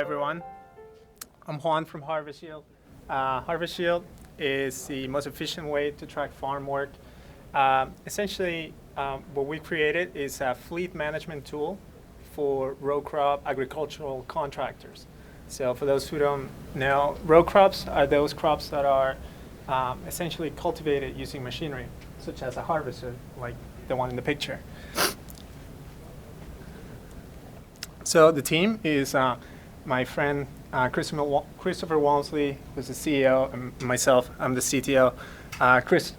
everyone. I'm Juan from Harvest Shield. Harvest Shield is the most efficient way to track farm work. Essentially, what we created is a fleet management tool for row crop agricultural contractors. So for those who don't know, row crops are those crops that are essentially cultivated using machinery, such as a harvester, like the one in the picture. So the team is my friend Christopher Walmsley, who's the CEO, and myself, I'm the CTO. Chris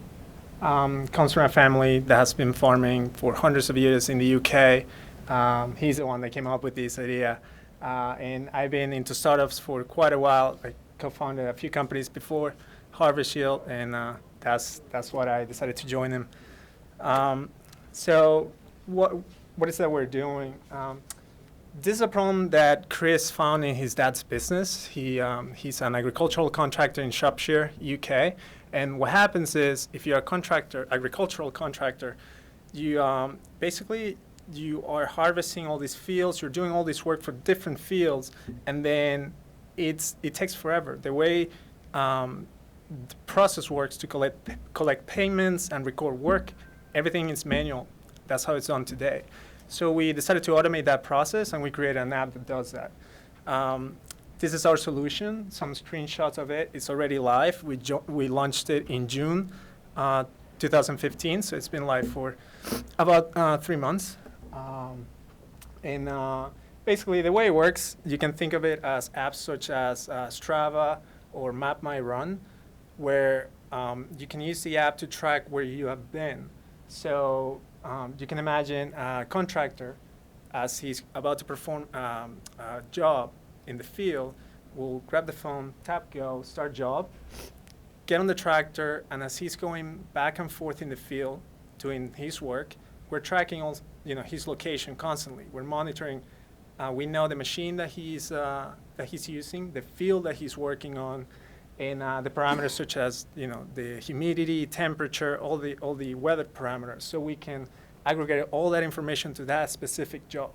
comes from a family that has been farming for hundreds of years in the UK. He's the one that came up with this idea. And I've been into startups for quite a while. I co-founded a few companies before Harvest Shield, and that's what I decided to join them. So what is that we're doing? This is a problem that Chris found in his dad's business. He's an agricultural contractor in Shropshire, UK. And what happens is, if you're a contractor, agricultural contractor, you basically you are harvesting all these fields. You're doing all this work for different fields, and then it takes forever. The way the process works to collect payments and record work, everything is manual. That's how it's done today. So we decided to automate that process, and we created an app that does that. This is our solution, some screenshots of it. It's already live. We launched it in June 2015, so it's been live for about 3 months. Basically, the way it works, you can think of it as apps such as Strava or Map My Run, where you can use the app to track where you have been. So you can imagine a contractor, as he's about to perform a job in the field, will grab the phone, tap go, start job, get on the tractor, and as he's going back and forth in the field doing his work, we're tracking his location constantly. We're monitoring. We know the machine that he's using, the field that he's working on, and the parameters such as the humidity, temperature, all the weather parameters, so we can aggregate all that information to that specific job.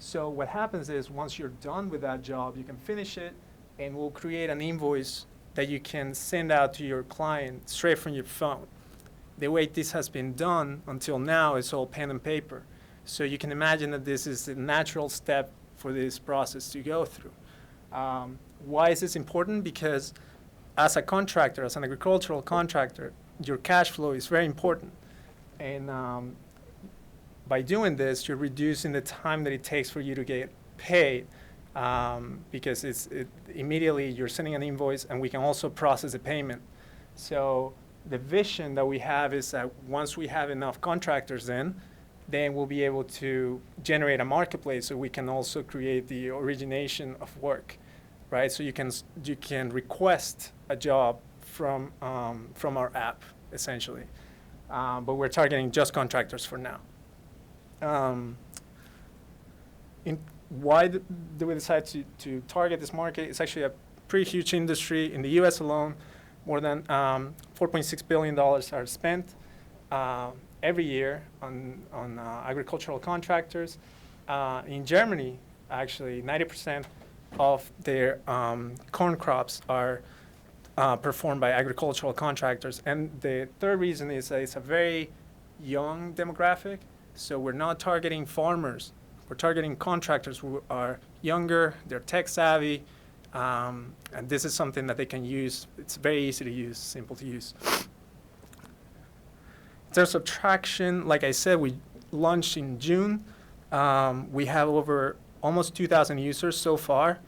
So what happens is, once you're done with that job, you can finish it, and we'll create an invoice that you can send out to your client straight from your phone. The way this has been done until now is all pen and paper. So you can imagine that this is the natural step for this process to go through. Why is this important? Because as a contractor, as an agricultural contractor, your cash flow is very important. And by doing this, you're reducing the time that it takes for you to get paid, because immediately you're sending an invoice, and we can also process the payment. So the vision that we have is that once we have enough contractors then we'll be able to generate a marketplace, so we can also create the origination of work, right? So you can request a job from our app, essentially. But we're targeting just contractors for now. Why do we decide to target this market? It's actually a pretty huge industry. In the US alone, more than $4.6 billion are spent every year on agricultural contractors. In Germany, actually, 90% of their corn crops are performed by agricultural contractors. And the third reason is that it's a very young demographic. So we're not targeting farmers. We're targeting contractors who are younger, they're tech savvy, and this is something that they can use. It's very easy to use, simple to use. In terms of traction, like I said, we launched in June. We have over almost 2,000 users so far.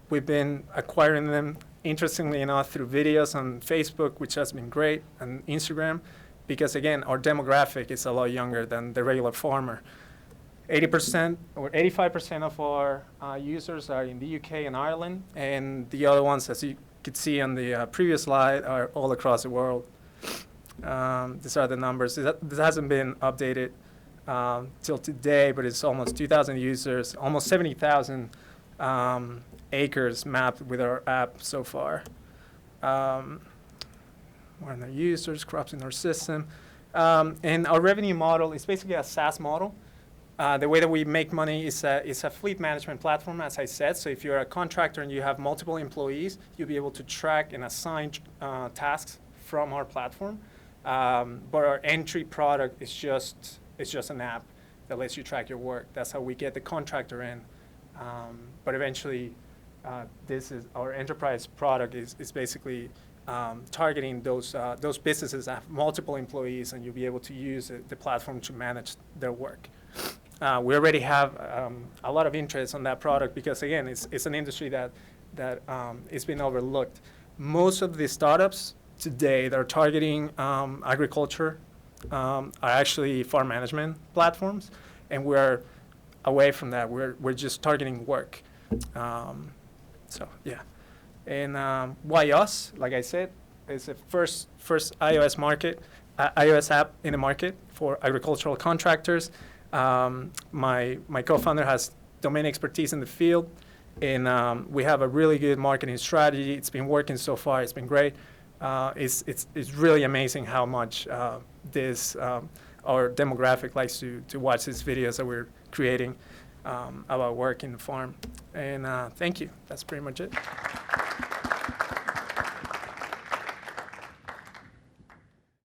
We've been acquiring them, interestingly enough, through videos on Facebook, which has been great, and Instagram, because again, our demographic is a lot younger than the regular farmer. 80% or 85% of our users are in the UK and Ireland, and the other ones, as you could see on the previous slide, are all across the world. These are the numbers. This hasn't been updated till today, but it's almost 2,000 users, almost 70,000 acres mapped with our app so far. More on our users, crops in our system. And our revenue model is basically a SaaS model. The way that we make money is a fleet management platform, as I said. So if you're a contractor and you have multiple employees, you'll be able to track and assign tasks from our platform. But our entry product is just an app that lets you track your work. That's how we get the contractor in. But eventually, this is our enterprise product is basically targeting those businesses that have multiple employees, and you'll be able to use the platform to manage their work. We already have a lot of interest on that product because, again, it's an industry that it's been overlooked. Most of the startups today that are targeting agriculture are actually farm management platforms, and we're away from that. We're just targeting work. So yeah, and why us? Like I said, it's the first iOS app in the market for agricultural contractors. My co-founder has domain expertise in the field, and we have a really good marketing strategy. It's been working so far. It's been great. It's really amazing how much our demographic likes to watch these videos that we're creating about work in the farm. And thank you. That's pretty much it.